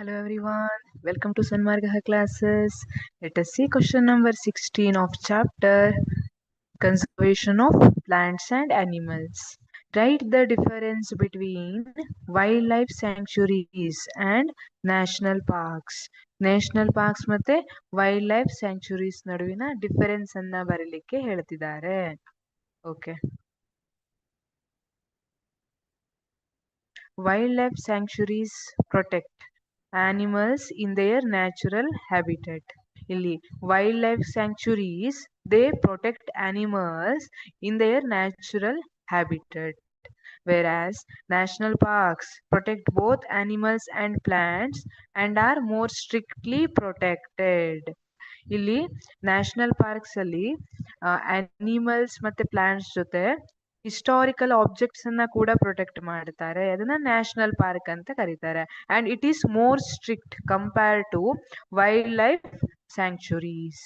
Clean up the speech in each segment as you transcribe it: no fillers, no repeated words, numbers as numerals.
Hello everyone, welcome to Sanmargaha classes. Let us see question number 16 of chapter Conservation of Plants and Animals. Write the difference between wildlife sanctuaries and national parks. National parks ಮತ್ತೆ wild life sanctuaries ನಡುವಿನ difference ಅನ್ನ ಬರೀಲಿಕ್ಕೆ ಹೇಳ್ತಿದ್ದಾರೆ. Okay, wildlife sanctuaries protect animals in their natural habitat. ಇಲ್ಲಿ wildlife sanctuaries they protect animals in their natural habitat, whereas national parks protect both animals and plants and are more strictly protected. ಇಲ್ಲಿ national parks ಅಲ್ಲಿ animals ಮತ್ತೆ plants ಜೊತೆ historical objects ಅನ್ನ ಕೂಡ protect ಮಾಡ್ತಾರೆ. ಅದನ್ನ national park ಅಂತ ಕರೀತಾರೆ. And it is more strict compared to wildlife sanctuaries.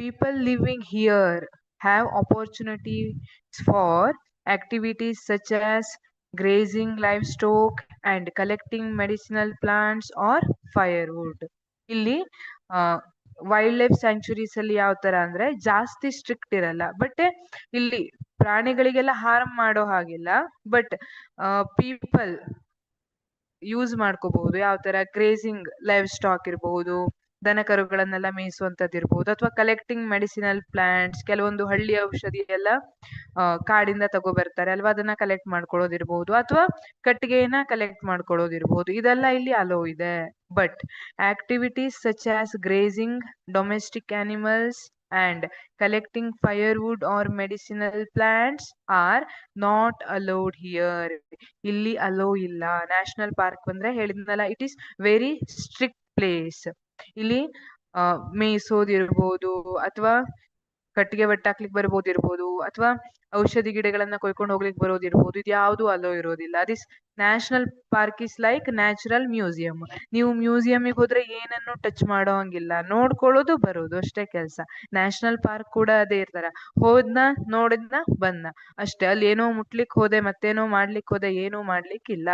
People living here have opportunities for activities such as grazing livestock and collecting medicinal plants or firewood. ಇಲ್ಲಿ wild life sanctuaries ಅಲ್ಲಿ ಯಾವ ತರ ಅಂದ್ರೆ ಜಾಸ್ತಿ strict ಇರಲ್ಲ, but ಇಲ್ಲಿ ಪ್ರಾಣಿಗಳಿಗೆಲ್ಲ harm ಮಾಡೋ ಹಾಗಿಲ್ಲ, ಬಟ್ ಪೀಪಲ್ ಯೂಸ್ ಮಾಡ್ಕೋಬಹುದು. ಯಾವ ತರ ಗ್ರೇಸಿಂಗ್ ಲೈವ್ ಸ್ಟಾಕ್ ಇರಬಹುದು, ದನ ಕರುಗಳನ್ನೆಲ್ಲ ಮೇಯಿಸುವಂತದ್ದು ಇರಬಹುದು, ಅಥವಾ ಕಲೆಕ್ಟಿಂಗ್ ಮೆಡಿಸಿನಲ್ ಪ್ಲಾಂಟ್ಸ್, ಕೆಲವೊಂದು ಹಳ್ಳಿ ಔಷಧಿ ಎಲ್ಲ ಕಾಡಿಂದ ತಗೋ ಬರ್ತಾರೆ ಅಲ್ವಾ, ಅದನ್ನ ಕಲೆಕ್ಟ್ ಮಾಡ್ಕೊಳ್ಳೋದಿರ್ಬಹುದು, ಅಥವಾ ಕಟ್ಟಿಗೆಯನ್ನ ಕಲೆಕ್ಟ್ ಮಾಡ್ಕೊಳ್ಳೋದಿರ್ಬಹುದು. ಇದೆಲ್ಲ ಇಲ್ಲಿ ಅಲೋ ಇದೆ. But activities such as grazing domestic animals and collecting firewood or medicinal plants are not allowed here. ಇಲ್ಲಿ ಅಲೋ ಇಲ್ಲ. ನ್ಯಾಷನಲ್ ಪಾರ್ಕ್ ಬಂದ್ರೆ ಹೇಳಿದ್ನಲ್ಲ, it is very strict place. ಇಲ್ಲಿ ಮೇಯಿಸೋದಿರ್ಬೋದು, ಅಥವಾ ಕಟ್ಟಿಗೆ ಬಟ್ಟಾಕ್ಲಿಕ್ಕೆ ಬರ್ಬೋದಿರ್ಬೋದು, ಅಥವಾ ಔಷಧಿ ಗಿಡಗಳನ್ನ ಕೊಯ್ಕೊಂಡು ಹೋಗ್ಲಿಕ್ಕೆ ಬರೋದಿರ್ಬೋದು, ಇದು ಯಾವುದು ಅಲೋ ಇರೋದಿಲ್ಲ. This national park is like natural museum. ನೀವು ಮ್ಯೂಸಿಯಂಗೆ ಹೋದ್ರೆ ಏನನ್ನು ಟಚ್ ಮಾಡೋ ಹಂಗಿಲ್ಲ, ನೋಡ್ಕೊಳ್ಳೋದು ಬರೋದು ಅಷ್ಟೇ ಕೆಲಸ. ನ್ಯಾಷನಲ್ ಪಾರ್ಕ್ ಕೂಡ ಅದೇ ಇರ್ತಾರ, ಹೋದ್ನ ನೋಡಿದ್ನ ಬಂದ್ನ ಅಷ್ಟೇ. ಅಲ್ಲಿ ಏನೋ ಮುಟ್ಲಿಕ್ಕೆ ಹೋದೆ ಮತ್ತೇನೋ ಮಾಡ್ಲಿಕ್ಕೆ ಹೋದೆ, ಏನೂ ಮಾಡ್ಲಿಕ್ಕಿಲ್ಲ.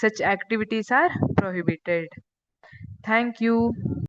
Such activities are prohibited. Thank you.